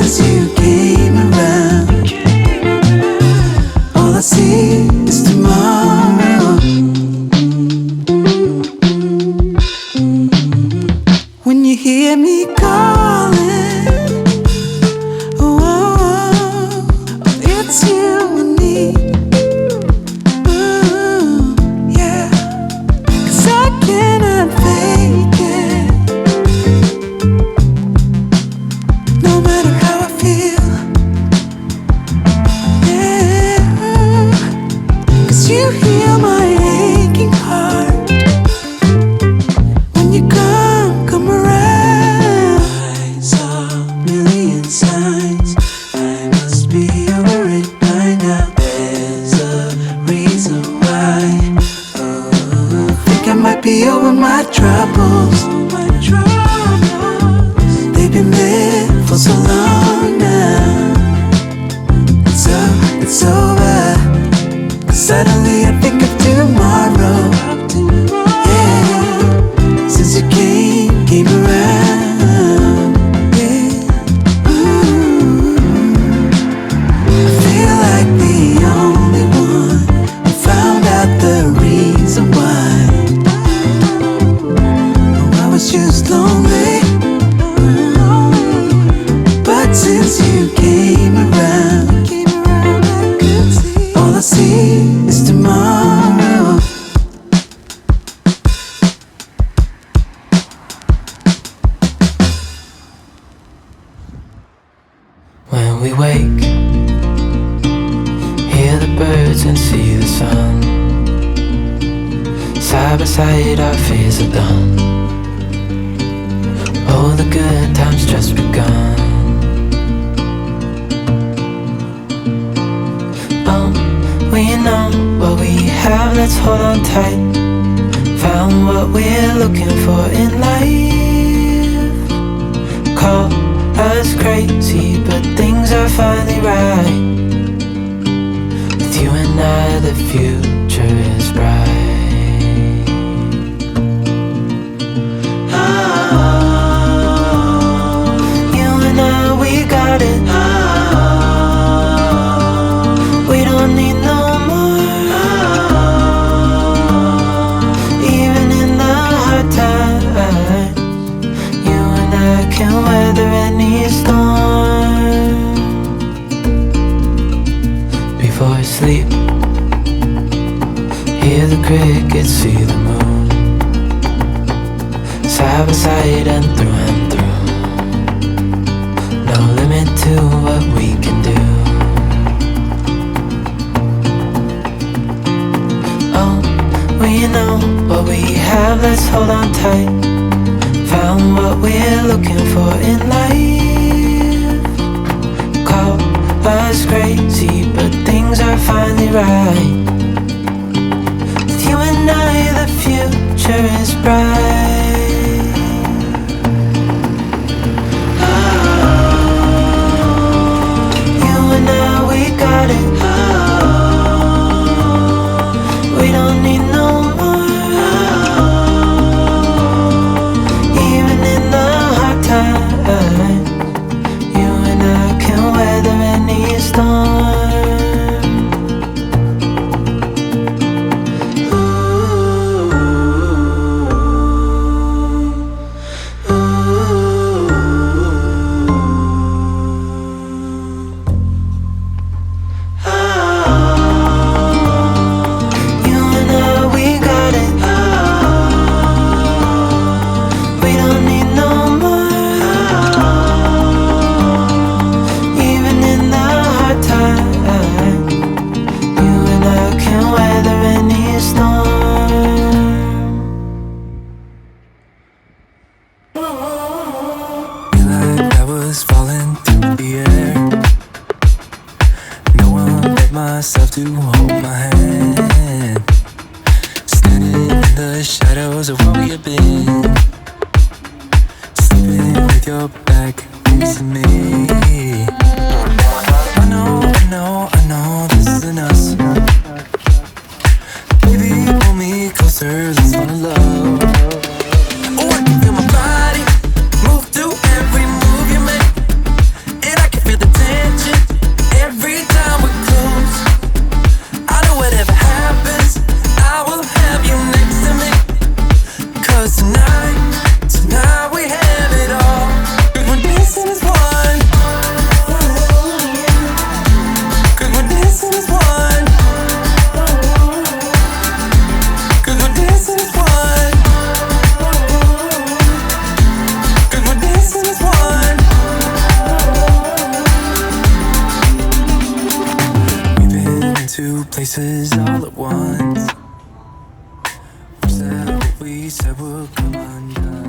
since you came around. All I see is tomorrow. When you hear me calling, oh, oh, oh, it's you and me. Ooh, yeah. 'Cause I cannot fake it, no matter how I feel. Yeah. 'Cause you heal my aching heart. When you come around. I saw a million signs, I must be over it by now. There's a reason why. Oh, think I might be over my troubles. They've been there for so long now. It's over. 'Cause suddenly I think of tomorrow. Yeah, since you came around. Yeah. Ooh, I feel like the only one who found out the reason why. Oh, I was just lonely. But since you came around, all I see is tomorrow. When we wake, hear the birds and see the sun. Side by side our fears are done. Oh, the good times just begun. We know what we have, let's hold on tight. Found what we're looking for in life. Call us crazy, but things are finally right. With you and I, the future is bright. Oh, you and I, we got it. We don't need no more. Even in the hard times, you and I can weather any storm. Before I sleep, hear the crickets, see the moon. Side by side and through. No limit to what we can do. We know what we have, let's hold on tight. Found what we're looking for in life. Call us crazy, but things are finally right. With you and I, the future is bright. You and I, we got it. We don't need no more. Even in the hard times, you and I can weather any storm. Myself to hold my hand, standing in the shadows of where we have been, sleeping with your back facing me. I know this isn't us. Baby, pull me closer, let's fall in love. Oh, I can feel my body move to every move you make, and I can places all at once. Wish that what we said would come undone.